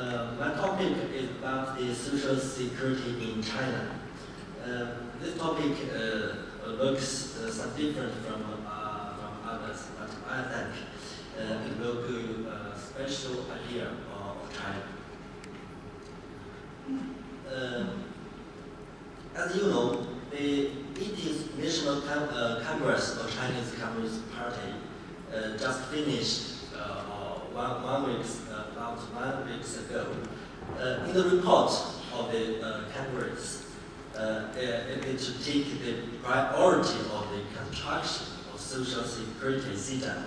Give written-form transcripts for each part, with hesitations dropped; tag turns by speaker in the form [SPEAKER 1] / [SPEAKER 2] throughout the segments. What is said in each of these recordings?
[SPEAKER 1] My topic is about the social security in China. This topic looks some different from others, but I think it will give you a special idea of China. As you know, the 18th National Congress of Chinese Communist Party just finished about 1 week ago. In the report of the Congress, it is to take the priority of the construction of social security system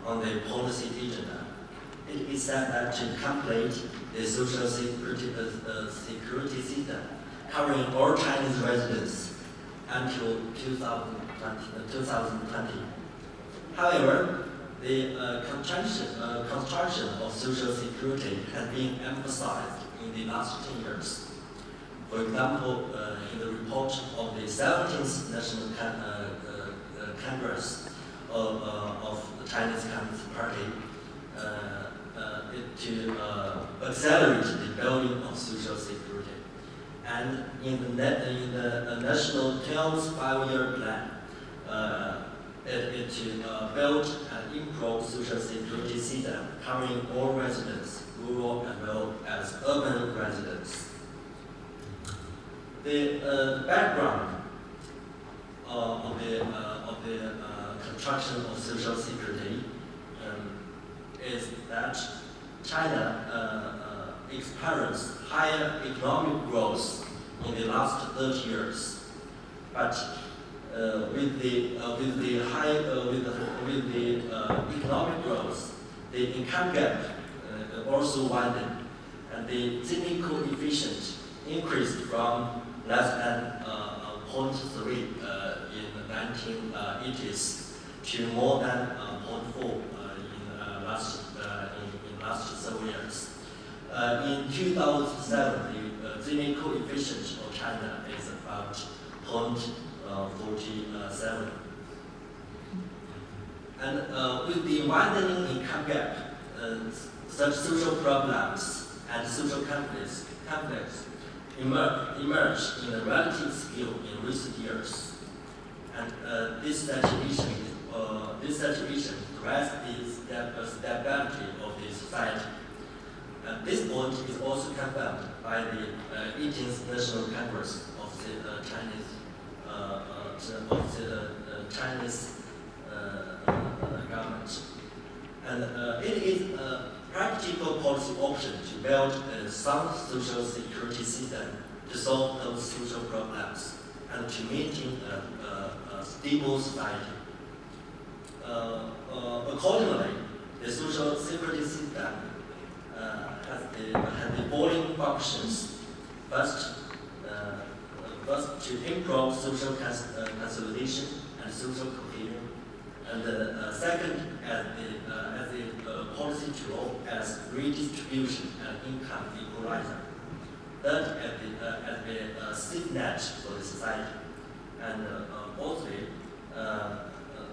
[SPEAKER 1] on the policy agenda. It is said that to complete the social security system covering all Chinese residents until 2020. However, the construction of social security has been emphasized in the last 10 years. For example, in the report of the 17th National Congress of the Chinese Communist Party, to accelerate the building of social security. And in the National 12th Five-Year Plan, it to build and improve social security system covering all residents, rural as well as urban residents. The background of the construction of social security is that China experienced higher economic growth in the last 30 years, but with the economic growth, the income gap also widened, and the Gini coefficient increased from less than 0.3 in the 1980s to more than 0.4 in last several years. In 2007, the Gini coefficient of China is about 0.47. And with the widening income gap, such social problems and social conflicts emerge in a relative scale in recent years. And this situation threatens the stability of the society. And this point is also confirmed by the 18th National Congress of the Chinese government. And it is a practical policy option to build a sound social security system to solve those social problems and to maintain a stable society. Accordingly, the social security system has the following functions. First, to improve social consolidation and social cohesion, and second, as a policy tool as redistribution and income equalizer. Third, as the safety net for the society, and fourthly,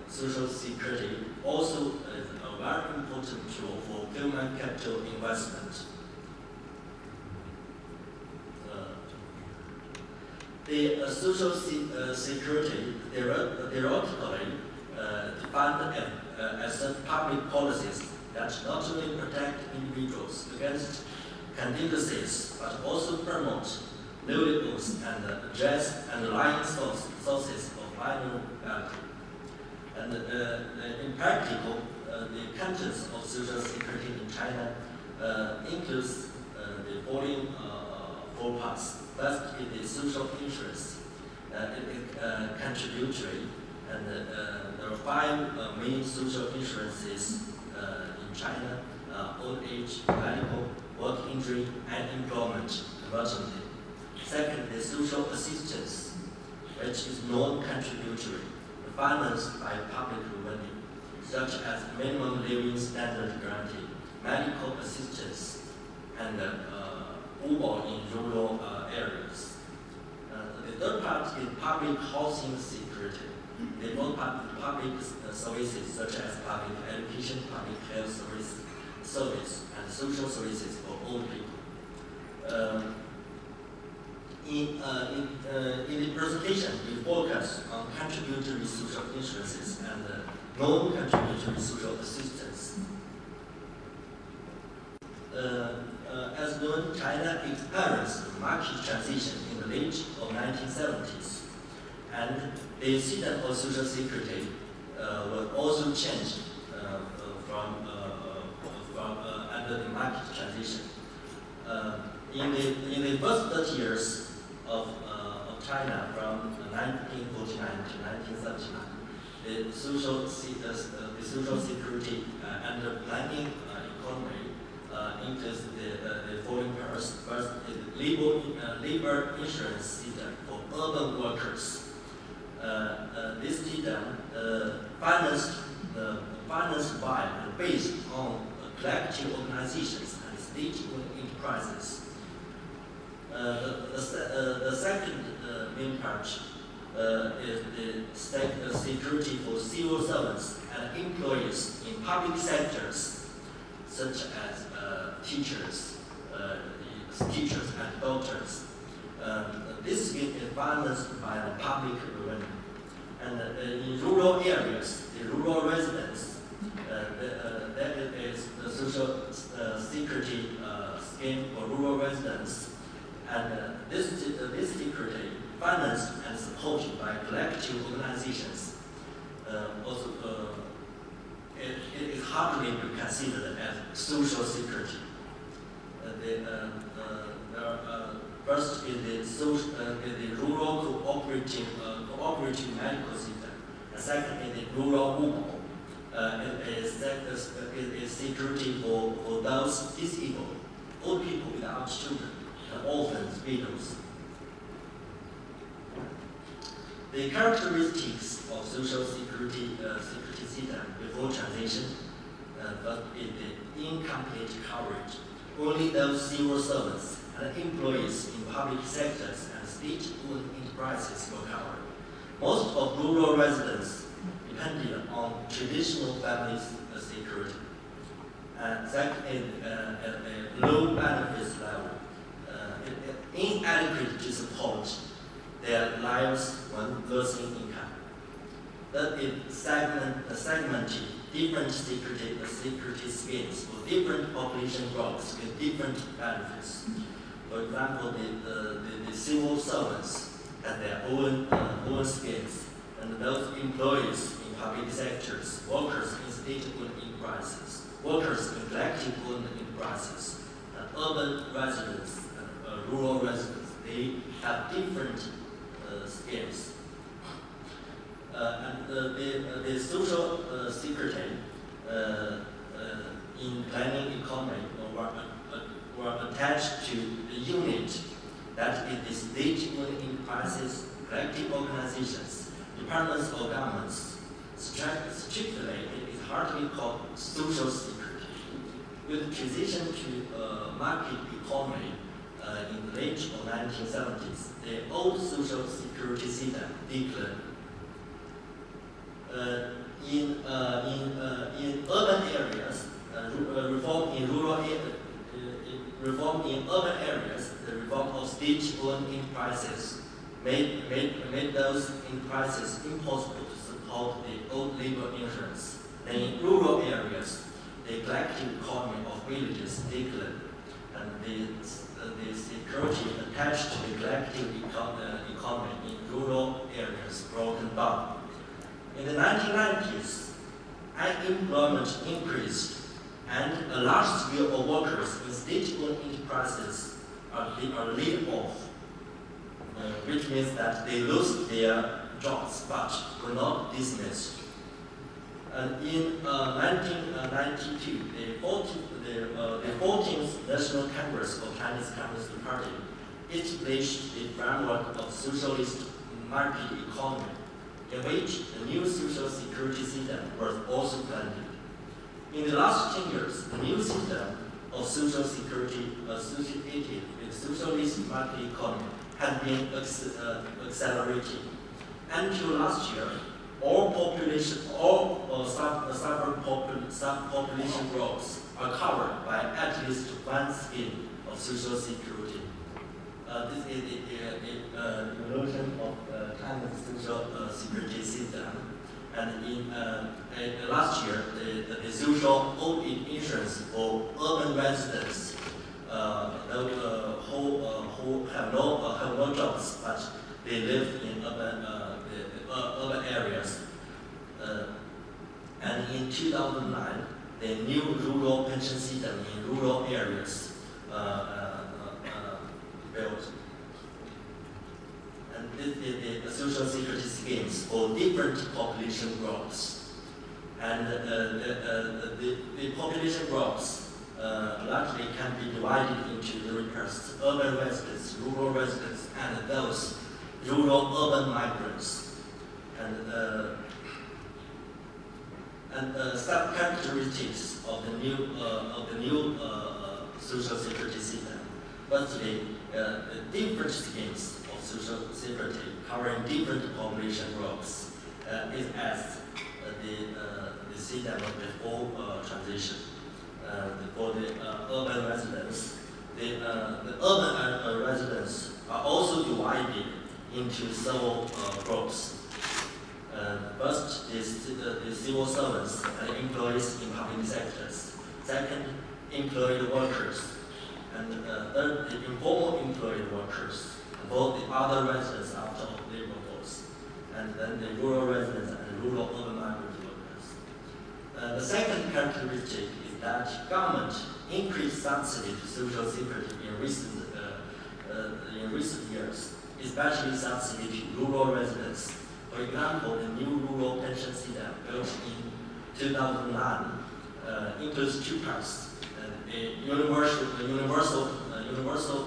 [SPEAKER 1] social security also is a very important tool for human capital investment. The social security theoretically defined as such public policies that not only protect individuals against contingencies, but also promote livelihoods and address underlying sources of vulnerability. And in practical, the contents of social security in China includes the following 4 parts. First is the social insurance. It is contributory, and there are 5 main social insurances in China: old age, medical, work injury, unemployment, emergency. Second is social assistance, which is non-contributory, financed by public money, such as minimum living standard guarantee, medical assistance, and Uber in rural areas. The third part is public housing security. The fourth part is public services such as public education, public health service, and social services for old people. In the presentation, we focus on contributory social insurances and non-contributory social assistance. As known, China experienced a market transition in the late of 1970s, and the system of social security was also changed under the market transition. In the first 30 years of China, from 1949 to 1979, the social security and the planning economy includes the following pillars. First, the labor insurance system for urban workers. This system financed by and based on collective organizations and state-owned enterprises. The second main part is the security for civil servants and employees in public sectors, such as teachers and doctors. This scheme is financed by the public revenue. And in rural areas, the rural residents, that is the social security scheme for rural residents. And this security financed and supported by collective organizations. It is hardly considered as social security. First is the rural cooperative medical system. The second is the rural mobile. It is security for those disabled, old people without children, and orphans, widows. The characteristics of social security system before transition but is the incomplete coverage. Only those civil servants and employees in public sectors and state-owned enterprises were covered. Most of rural residents depended on traditional family security. And second is a low benefits level, inadequate to support their lives when losing income. That is segmented different security schemes for different population groups with different benefits. For example, the civil servants have their own schemes, and those employees in public sectors, workers in state-owned enterprises, workers in collective-owned enterprises, and urban residents and rural residents, they have different schemes. And the social security in planning economy were attached to the unit that is the state-owned enterprises, collective organizations, departments or governments. Strictly, it is hardly called social security. With transition to market economy in the late of 1970s, the old social security system declined. In urban areas, reform in urban areas, the reform of state-owned enterprises made those enterprises impossible to support the old labor insurance. And in rural areas, the collective economy of villages declined, and the security attached to the collective economy in rural areas broken down. In the 1990s, unemployment increased, and a large scale of workers in state-owned enterprises are laid off, which means that they lose their jobs but were not dismissed. And in 1992, the 14th National Congress of Chinese Communist Party established the framework of socialist market economy, in which the new social security system was also planned. In the last 10 years, the new system of social security associated with socialist market economy has been accelerating. Until last year, all subpopulation groups are covered by at least one scheme of social security. This is the evolution of China's social security system. And in last year, the social old insurance for urban residents who have no jobs, but they live in urban areas. And in 2009, the new rural pension system in rural areas built. And this is the social security schemes for different population groups. And the population groups largely can be divided into three parts: urban residents, rural residents, and those rural-urban migrants. And sub-characteristics of the new social security system. Firstly, different schemes of social security covering different population groups is as the system of before transition. For the urban residents, the urban residents are also divided into several groups. First is the civil servants and employees in public sectors. Second, employed workers. And third, the informal employed workers. Both the other residents after labor force. And then the rural residents and rural urban migrant workers. The second characteristic is that government increased subsidy to social security in recent years, especially subsidy to rural residents. For example, the new rural pension system built in 2009 includes two parts: a universal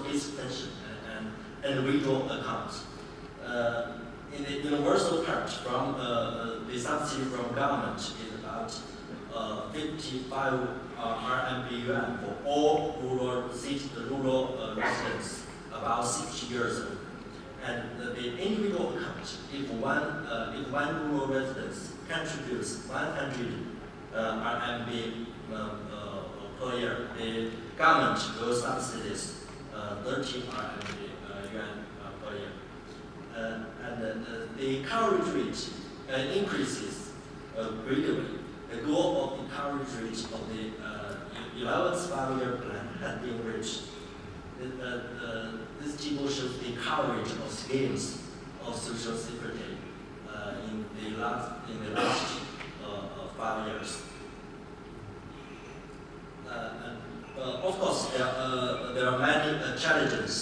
[SPEAKER 1] basic pension and individual account. In the universal part, from the subsidy from government is about 55 RMB yuan for all rural residents about 60 years old. And the individual account, if one rural resident contributes 100 RMB per year, the government will subsidize 30 RMB yuan per year. And the coverage rate increases greatly. The goal of the coverage rate of the 11th five-year plan has been reached. This table shows the coverage of schemes of social security in the last 5 years. Of course, there are many challenges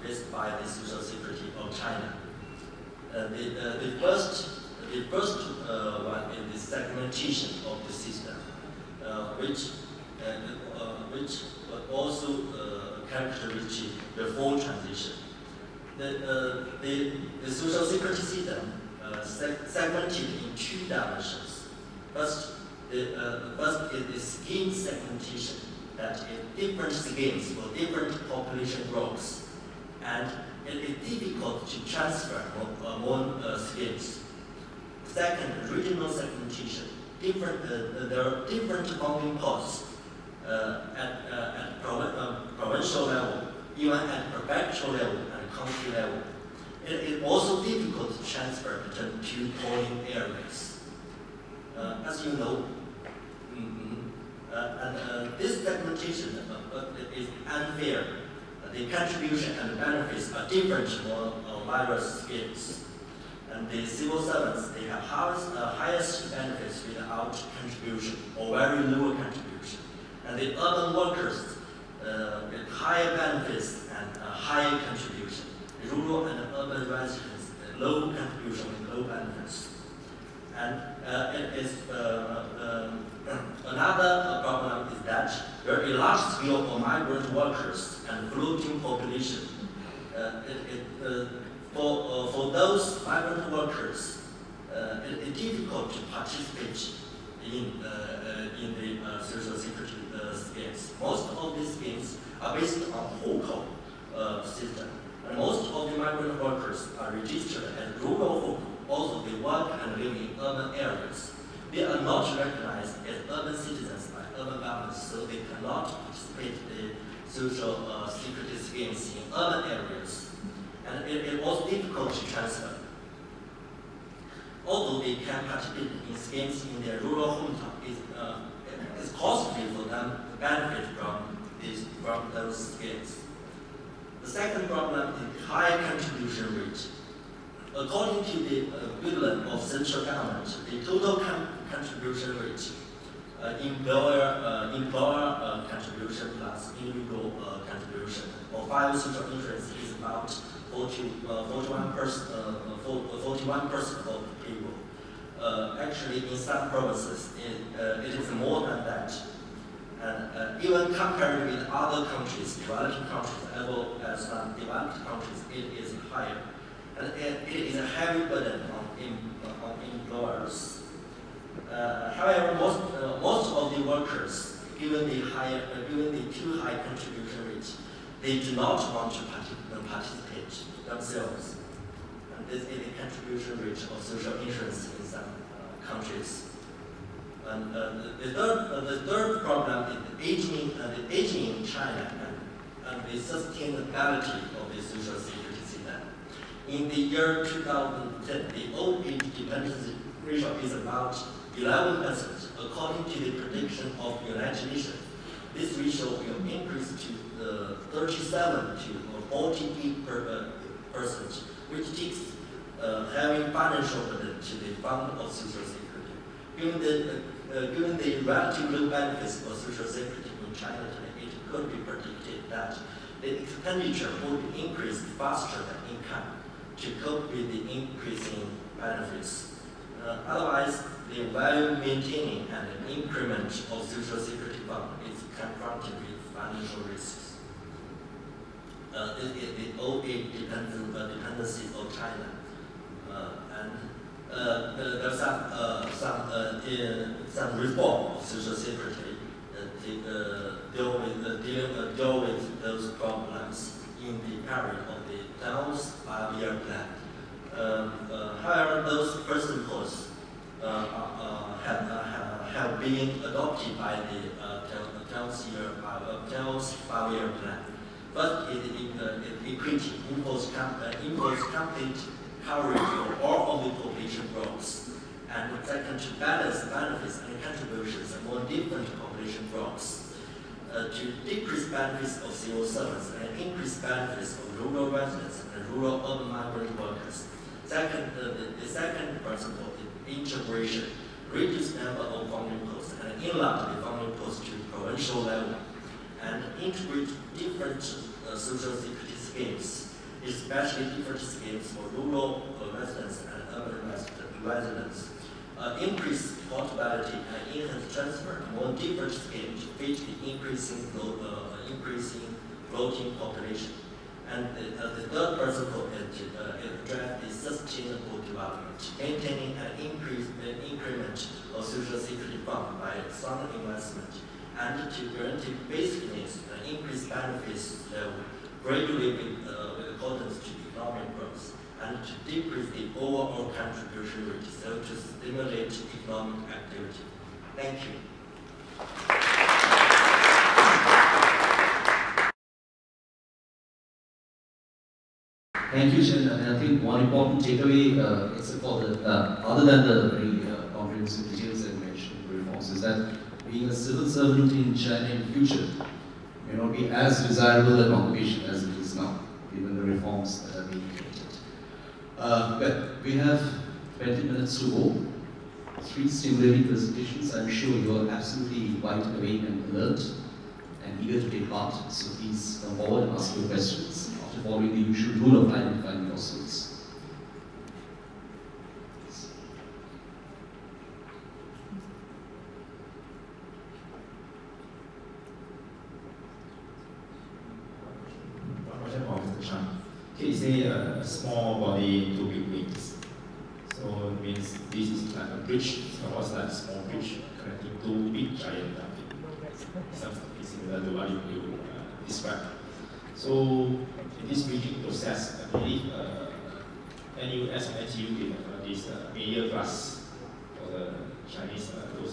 [SPEAKER 1] faced by the social security of China. The first one is the segmentation of the system, which was also characteristic before transition. The social security system segmented in two dimensions. First is the scheme segmentation, that is different schemes for different population groups, and it is difficult to transfer among schemes. Second, regional segmentation. There are different funding costs at provincial level, even at prefectural level and county level. It is also difficult to transfer between two polling areas. As you know, this segmentation is unfair. The contribution and the benefits are different for various schemes. And the civil servants, they have highest benefits without contribution or very low contribution. And the urban workers with higher benefits and higher contribution. The rural and urban residents, low contribution and low benefits. And it is another problem is that there is a large scale of migrant workers and floating population. For those migrant workers, it is difficult to participate in the social security schemes. Most of these schemes are based on hukou system, and most of the migrant workers are registered as rural hukou. Also, they work and live in urban areas. They are not recognized as urban citizens by urban governments, so they cannot participate in the social security schemes in urban areas. And it was difficult to transfer. Although they can participate in schemes in their rural hometown, it's costly for them to benefit from those schemes. The second problem is high contribution rate. According to the equivalent of central government, the total contribution rate, employer contribution plus individual contribution for 5 social insurance is about 41% of people. Actually, in some provinces, it is more than that. And even compared with other countries, developing countries, as well as some developed countries, it is higher. And it is a heavy burden on employers. However, most of the workers, given the too high contribution rate, they do not want to participate themselves. And this is the contribution rate of social insurance in some countries. And the third problem is the aging in China and the sustainability of the social security system. In the year 2010, the old age dependency ratio is about 11%, according to the prediction of the United Nations. This ratio will increase to 37 to 48%, which takes having financial burden to the fund of social security. Given the relative low benefits of social security in China today, it could be predicted that the expenditure would increase faster than income to cope with the increasing benefits. Otherwise, the value maintaining and increment of social security fund is confronted with financial risks. This is the old age dependencies of China. There are some reform of social security deal with those problems in the period of the Dell's 5-year plan. However, those principles have been adopted by the Dell's 5-year plan. First is equity, impose complete coverage of all of the population groups. And second, to balance benefits and contributions among different population groups. To decrease benefits of civil servants and increase benefits of rural residents and rural urban migrant workers. Second, the second principle is integration. Reduce number of funding posts and enlarge the funding posts to provincial level. And integrate different social security schemes, especially different schemes for rural residents and urban residents. Increase portability and enhance transfer among different schemes to fit the increasing floating population. And the third principle is to address the sustainable development, maintaining an increment of social security fund by sound investment, and to guarantee basic needs and increase benefits level gradually with accordance to economic growth, and to decrease the overall contribution rate so to stimulate economic activity. Thank you.
[SPEAKER 2] Thank you, Zhen. And I think one important takeaway, except for the other than the very comprehensive details that you mentioned, reforms, is that being a civil servant in China in future may not be as desirable an occupation as it is now, given the reforms that are being implemented. But we have 20 minutes to go. 3 stimulating presentations. I'm sure you are absolutely wide awake and alert and eager to take part. So please come forward and ask your questions after following the usual rule of identifying yourselves.
[SPEAKER 3] Okay, say a small body, 2 big wings. So it means this is like a bridge. So what's like a small bridge connecting 2 big giant something similar to what you described. So in this bridging process, I believe NUS and NTU did this media class for the Chinese those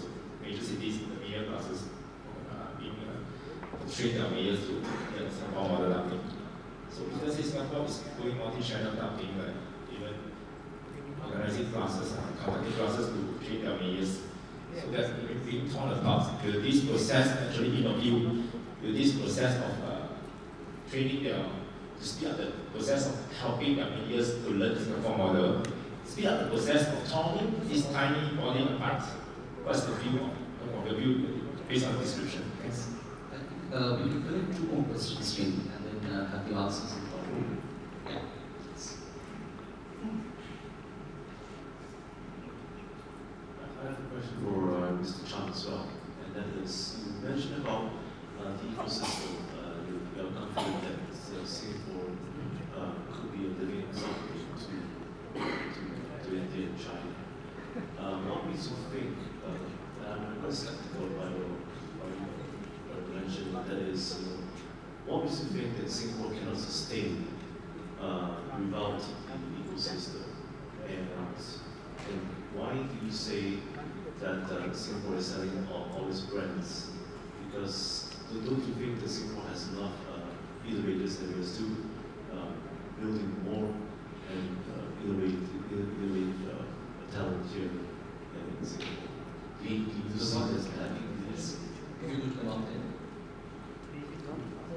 [SPEAKER 3] train their mayors to get Singapore model dumping. So if let's say Singapore is doing multi-channel dumping, like even organizing classes, conducting classes to train their mayors, so that's being torn apart. Will this process actually, in your view, will this process of training their, to speed up the process of helping their mayors to learn the Singapore model, speed up the process of torn this tiny body apart? What's the view of your view based on the description? Thanks.
[SPEAKER 2] We will collect 2 more questions, and then have the answers in front of you. Yeah.
[SPEAKER 4] I have a question for Mr. Chan as well, and that is, you mentioned about the ecosystem. You are confident that Singapore could be a living example to India and China. What makes you think, and I'm quite skeptical by your mention, that is, what makes you think that Singapore cannot sustain without the ecosystem? And why do you say that Singapore is selling all its brands? Because don't you think that Singapore has enough innovators that we are still building more and innovate talent here in Singapore? Do you see this happening? Yes.
[SPEAKER 2] If you could come up there.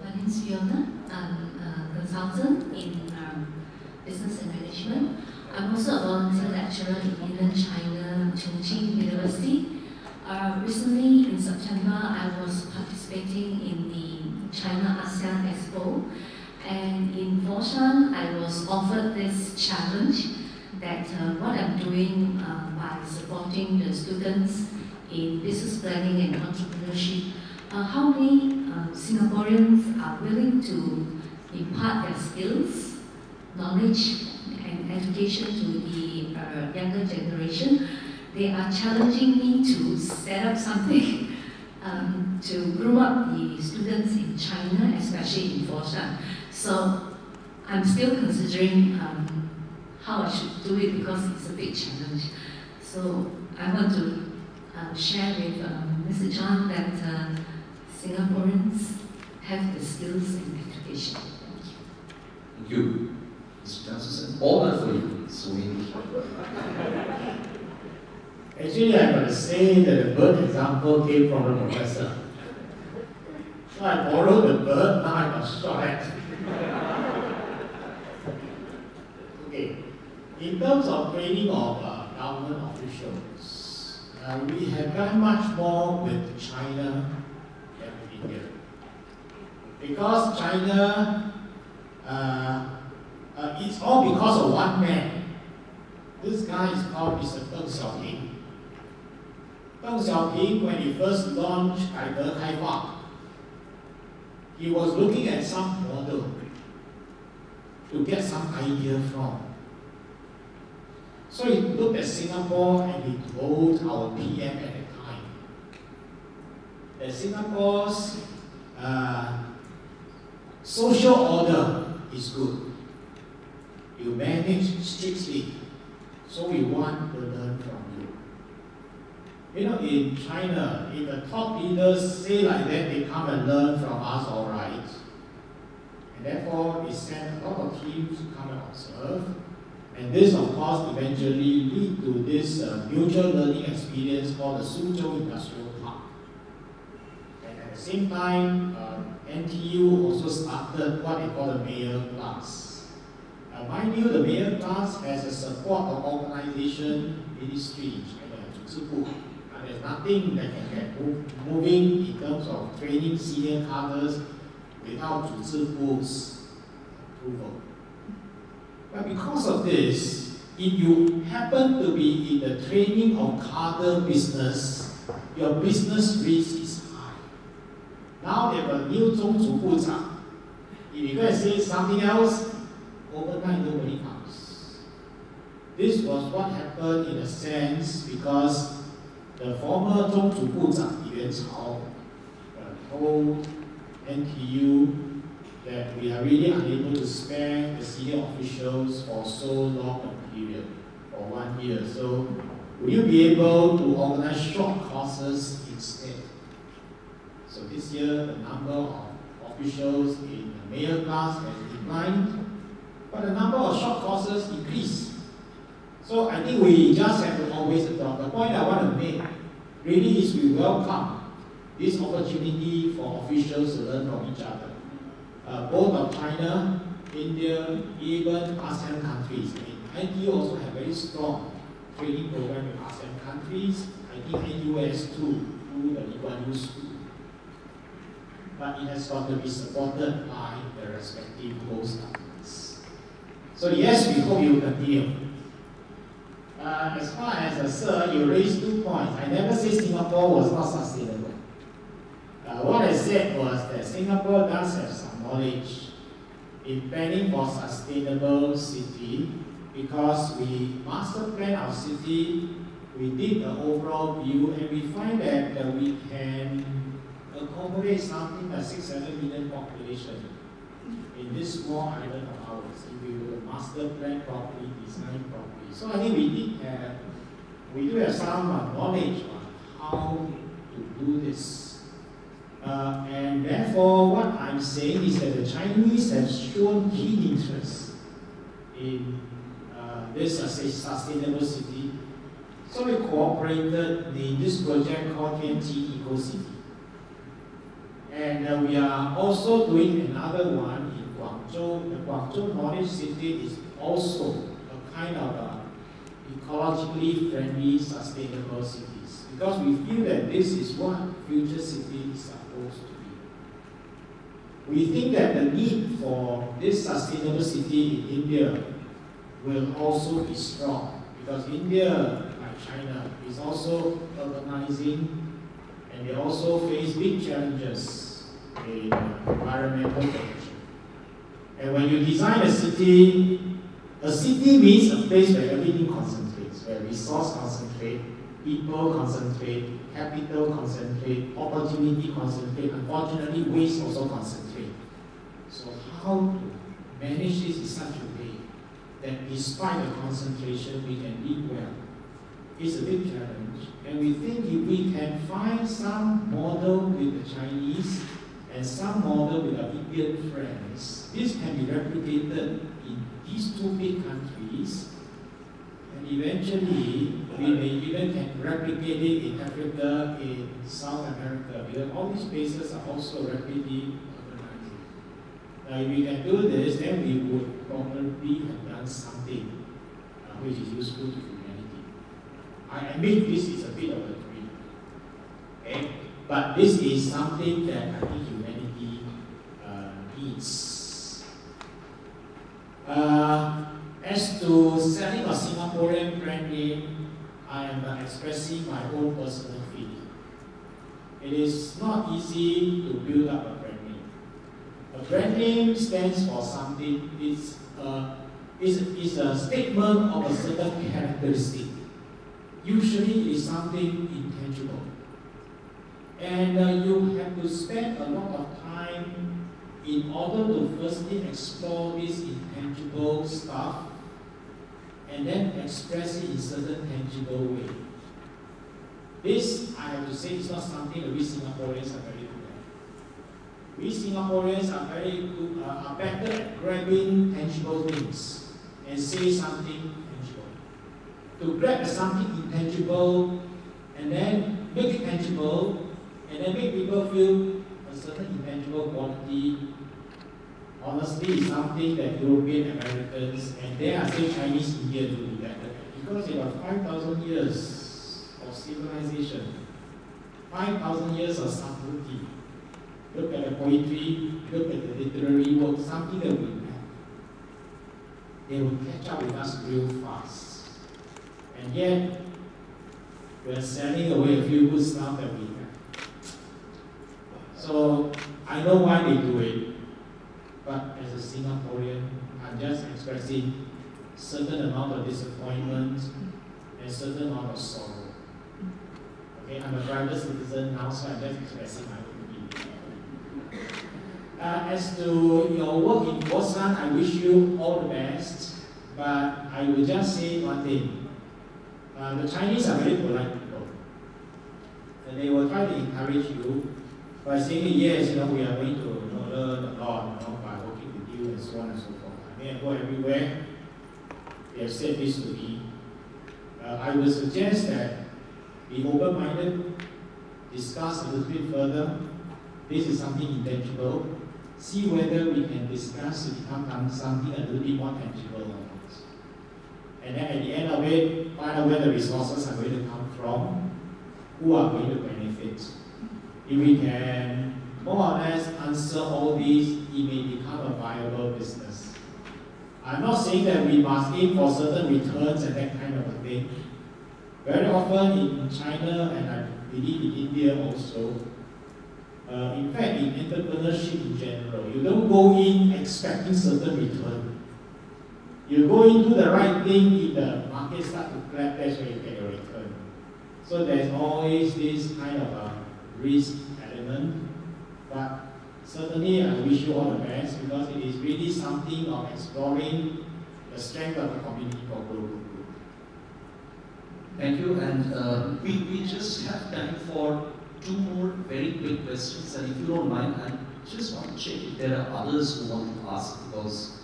[SPEAKER 5] My name is Fiona. I'm a consultant in business and management. I'm also a volunteer lecturer in Inland China, Chongqing University. Recently, in September, I was participating in the China ASEAN Expo. And in Foshan, I was offered this challenge that what I'm doing by supporting the students in business planning and entrepreneurship, how many Singaporeans are willing to impart their skills, knowledge, and education to the younger generation. They are challenging me to set up something to groom up the students in China, especially in Foshan. So I'm still considering how I should do it because it's a big challenge. So I want to share with Mr. Chan that Singaporeans have the skills and education.
[SPEAKER 2] Thank you. Mr. Johnson, all that for you. So
[SPEAKER 6] Actually, I'm going to say that the bird example came from the professor. So I borrowed the bird, now I must shot it. Okay. In terms of training of government officials, we have done much more with China than with India. Because China, it's all because of one man. This guy is called Mr. Deng Xiaoping. Deng Xiaoping, when he first launched 改革开放, he was looking at some model to get some idea from. So he looked at Singapore and he told our PM at the time that Singapore's social order is good. You manage strictly, so we want to learn from you. You know, in China, if the top leaders say like that, they come and learn from us, all right. And therefore, we send a lot of teams to come and observe. And this, of course, eventually lead to this mutual learning experience called the Suzhou Industrial Park. And at the same time, NTU also started what they call the mayor class. Mind you, the mayor class has a support of organization, ministry, and there's nothing that can get moving in terms of training senior cadres without 组织部's approval. But because of this, if you happen to be in the training of cadre business, your business risk is high. Now they have a new 中组部长. If you go and say something else, overnight nobody comes. This was what happened in a sense because the former 中组部长李元朝 told NTU that we are really unable to spare the senior officials for so long a period, for 1 year. So will you be able to organize short courses instead? So this year, the number of officials in the male class has declined, but the number of short courses increased. So I think we just have to always adopt. The point I want to make really is we welcome this opportunity for officials to learn from each other. Both of China, India, even ASEAN countries. I mean, NTU also have very strong training program with ASEAN countries. I think NUS too, through the Lee Kuan Yew School. But it has got to be supported by the respective host governments. So yes, we hope you continue. As far as Sir, you raised 2 points. I never said Singapore was not sustainable. What I said was that Singapore does have some knowledge in planning for sustainable city because we master plan our city, we did the overall view, and we find that we can accommodate something like 6-7 million population in this small island of ours if we will master plan properly, design properly. So I think we do have some knowledge on how to do this. And therefore, what I'm saying is that the Chinese have shown keen interest in this sustainable city. So we cooperated in this project called TNT Eco City. And we are also doing another one in Guangzhou. The Guangzhou Knowledge City is also a kind of ecologically friendly, sustainable cities. Because we feel that this is what future city is supposed to be. We think that the need for this sustainable city in India will also be strong. Because India, like China, is also urbanizing, and they also face big challenges in environmental protection. And when you design a city means a place where everything concentrates, where resource concentrate, people concentrate, capital concentrate, opportunity concentrate, unfortunately waste also concentrate. So how to manage this in such a way that despite the concentration we can live well is a big challenge. And we think if we can find some model with the Chinese and some model with our Indian friends, this can be replicated in these 2 big countries, and eventually we may even can replicate it in Africa, in South America, because all these places are also rapidly urbanizing. Now if we can do this, then we would probably have done something which is useful to humanity. I admit this is a bit of a dream, okay? But this is something that I think humanity needs. As to selling a Singaporean brand name, I am expressing my own personal feeling. It is not easy to build up a brand name. A brand name stands for something. It's a statement of a certain characteristic. Usually it is something intangible. And you have to spend a lot of time in order to firstly explore this intangible stuff and then express it in certain tangible way. This, I have to say, is not something that we Singaporeans are very good at. We Singaporeans are very good, are better at grabbing tangible things and say something tangible. To grab something intangible and then make it tangible and then make people feel a certain intangible quality, honestly, is something that European Americans and dare I say Chinese India do better at. Because they have 5,000 years of civilization, 5,000 years of subtlety. Look at the poetry, look at the literary work, something that we have. They will catch up with us real fast. And yet, we are selling away a few good stuff that we have. So, I know why they do it, but as a Singaporean, I'm just expressing certain amount of disappointment and certain amount of sorrow. Okay, I'm a private citizen now, so I'm just expressing my opinion. As to your work in Busan, I wish you all the best, but I will just say one thing. The Chinese are very polite people. And they will try to encourage you by saying yes, we are going to learn a lot by working with you and so on and so forth. I mean, I go everywhere. They have said this to me. I would suggest that be open-minded, discuss a little bit further. This is something intangible. See whether we can discuss to become something a little bit more tangible or not. And then at the end of it, find out where the resources are going to come from, who are going to benefit. If we can more or less answer all these, it may become a viable business. I'm not saying that we must aim for certain returns and that kind of a thing. Very often in China, and I believe in India also, in fact in entrepreneurship in general, you don't go in expecting certain return. You go in, do the right thing, if the market starts to clap, that's where you get your return. So there's always this kind of a risk element, but certainly I wish you all the best because it is really something of exploring the strength of the community for global good.
[SPEAKER 2] Thank you, and we just have time for 2 more very quick questions, and if you don't mind, I just want to check if there are others who want to ask because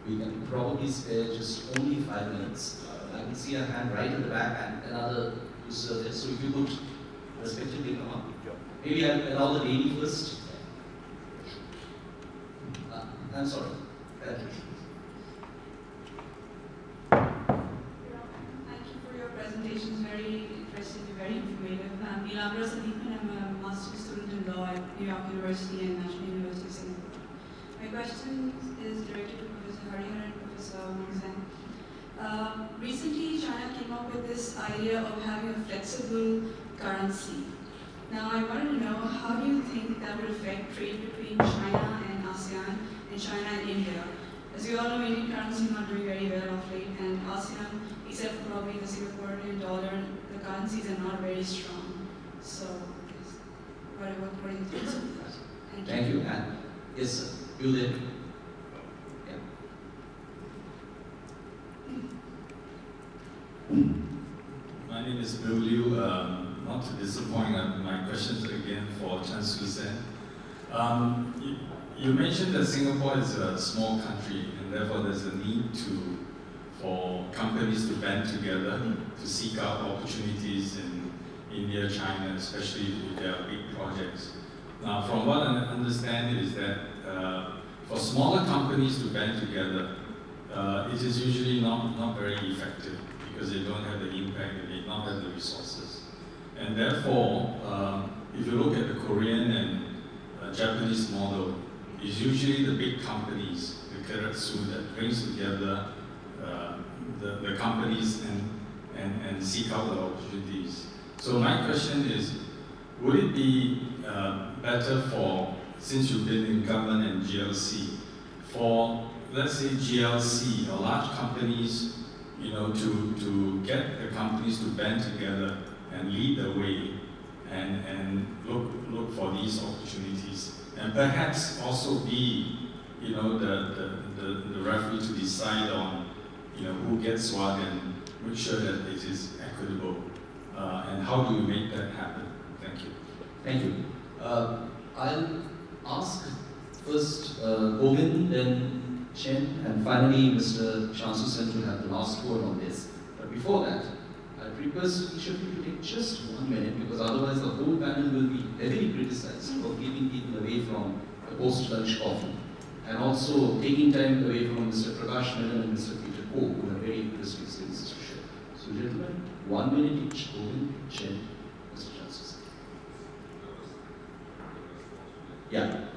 [SPEAKER 2] we can probably spare just only 5 minutes. I can see a hand right in the back and another user there, so if you could respectively come up. Maybe I'll allow the lady first. I'm sorry.
[SPEAKER 7] Thank you for your presentations, very interesting, very informative. I'm Neelabra Sandeepan, I'm a master's student in law at New York University and National University of Singapore. My question is directed to Professor Hariharan and Professor Wang. Recently, China came up with this idea of having a flexible currency. Now, I wanted to know, how do you think that would affect trade between China and ASEAN and China and India? As you all know, Indian currency is not doing very well of late, and ASEAN, except for probably the Singaporean dollar, the currencies are not very strong. So, what do you think of that?
[SPEAKER 2] Thank you. And yes, sir. You there? Yeah.
[SPEAKER 8] My name is Bill Liu. Not to disappoint, my questions again for Chancellor Zhen. You mentioned that Singapore is a small country, and therefore there's a need for companies to band together to seek out opportunities in India, China, especially if there are big projects. Now, from what I understand is that for smaller companies to band together, it is usually not very effective because they don't have the impact, they may not have the resources. And therefore, if you look at the Korean and Japanese model, it's usually the big companies, the Keiretsu, that brings together the companies and seek out the opportunities. So my question is, would it be better for, since you've been in government and GLC, for, let's say, GLC or large companies, to get the companies to band together and lead the way and look for these opportunities, and perhaps also be the referee to decide on who gets what and make sure that it is equitable, and how do we make that happen? Thank you.
[SPEAKER 2] Thank you. I'll ask first Govind, then Zhen, and finally Mr. Chansu to have the last word on this. But before that, I request each of you to take just 1 minute, because otherwise the whole panel will be heavily criticized for keeping people away from the post-lunch coffee, and also taking time away from Mr. Prakash Menon and Mr. Peter Ko, who have very interesting things to share. So gentlemen, 1 minute each, Govind, Zhen, Mr. Chansu. Yeah.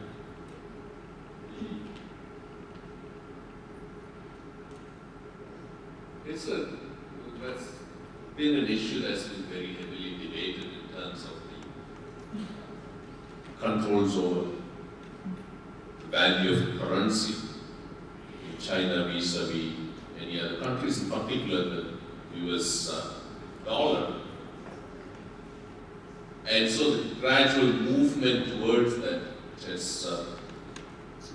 [SPEAKER 9] That's been an issue that's been very heavily debated in terms of the controls over the value of the currency in China vis-a-vis any other countries, in particular the US dollar. And so the gradual movement towards that has,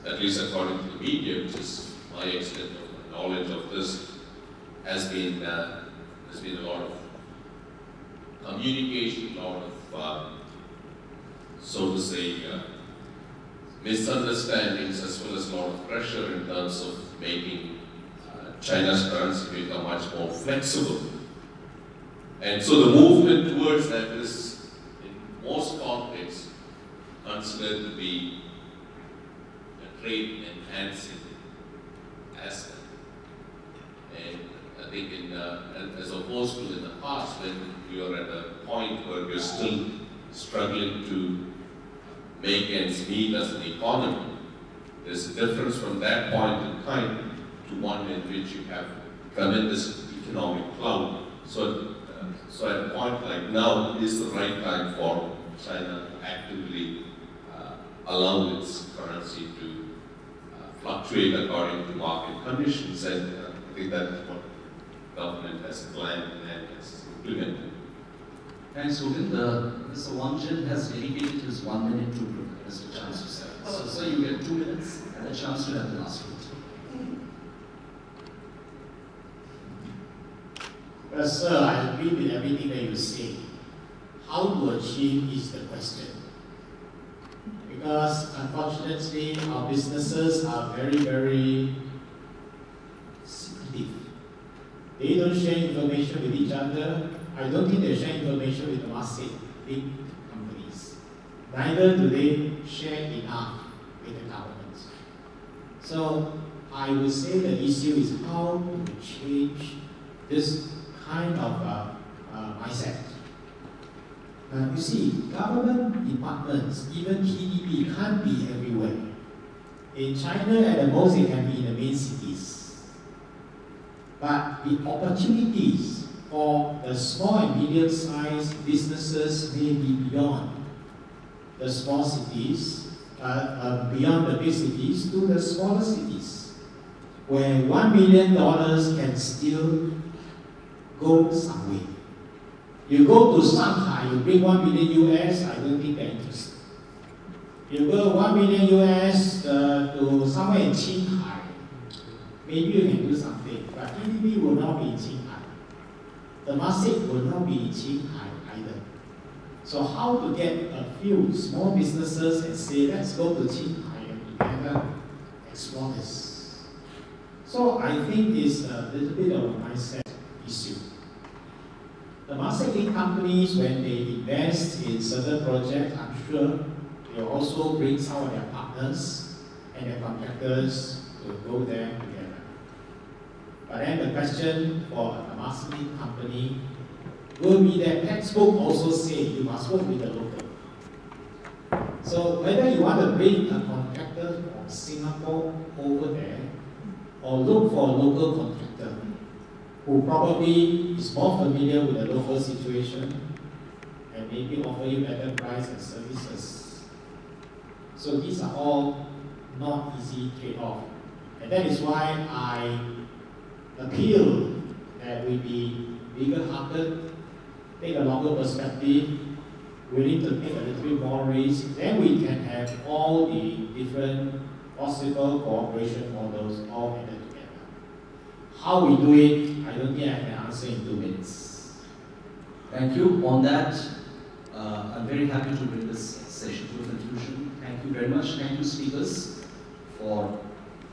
[SPEAKER 9] at least according to the media, which is my extent of knowledge of this, has been a lot of communication, a lot of so to say, misunderstandings as well as a lot of pressure in terms of making China's currency become much more flexible. And so the movement towards that is, in most contexts, considered to be a trade enhancing aspect. And I think as opposed to in the past when you're at a point where you're still struggling to make ends meet as an economy, there's a difference from that point in time to one in which you have tremendous economic clout. So at a point like now is the right time for China to actively allow its currency to fluctuate according to market conditions, and I think that's what government has planned and has implemented.
[SPEAKER 2] Thanks, Ruben. Mr. Wang Zhen has dedicated his 1 minute to Mr. Chan's to say. So you get 2 minutes and a chance to have the last word.
[SPEAKER 6] Well, sir, I agree with everything that you say. How to achieve is the question. Because unfortunately, our businesses are very, very secretive. They don't share information with each other. I don't think they share information with the massive big companies. Neither do they share enough with the government. So I would say the issue is how to change this kind of mindset. You see, government departments, even PDB, can't be everywhere. In China, at the most, it can be in the main cities. But the opportunities for the small and medium-sized businesses may be beyond the small cities, beyond the big cities to the smaller cities, where $1 million can still go somewhere. You go to Shanghai, you bring 1 million US, I don't think they're interested. You go 1 million US to somewhere in Qinghai, maybe you can do something, but PDB will not be in Qinghai. The Temasek will not be in Qinghai either. So how to get a few small businesses and say, let's go to Qinghai and together explore this. So I think it's a little bit of a mindset issue. The marketing companies, when they invest in certain projects, I'm sure they'll also bring some of their partners and their contractors to go there together. But then the question for a marketing company will be that textbook also say you must work with the local. So whether you want to bring a contractor from Singapore over there or look for a local contractor who probably is more familiar with the local situation and maybe offer you better price and services. So these are all not easy trade-off. And that is why I appeal that we be bigger-hearted, take a longer perspective, willing to take a little bit more risk, then we can have all the different possible cooperation models all added together. How we do it, I don't think I can answer in 2 minutes.
[SPEAKER 2] Thank you. On that, I'm very happy to bring this session to a conclusion. Thank you very much. Thank you, speakers, for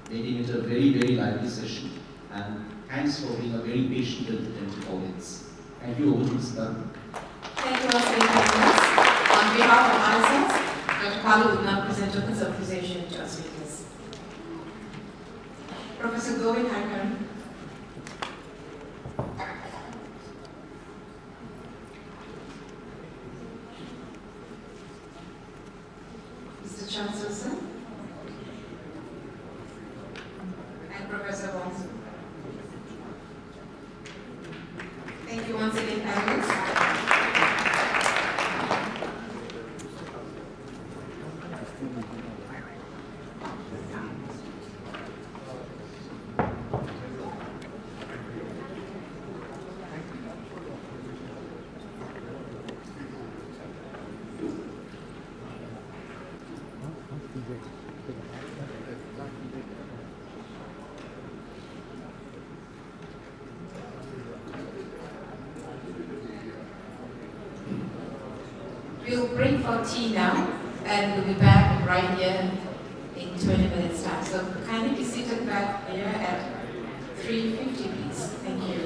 [SPEAKER 2] making it a very, very lively session. And thanks for being a very patient and attentive audience. Thank you. Over to Mr. Dunn.
[SPEAKER 10] Thank you all for joining us. On behalf of ISAS, Dr. Palit will now present tokens of appreciation to our speakers. Professor Govind Haikar. Mr. Chan Susan. And Professor Wang. Thank you once again, panelists. We'll break for tea now. and we'll be back right here in 20 minutes time. So kindly be seated back here at 3:50 please. Thank you.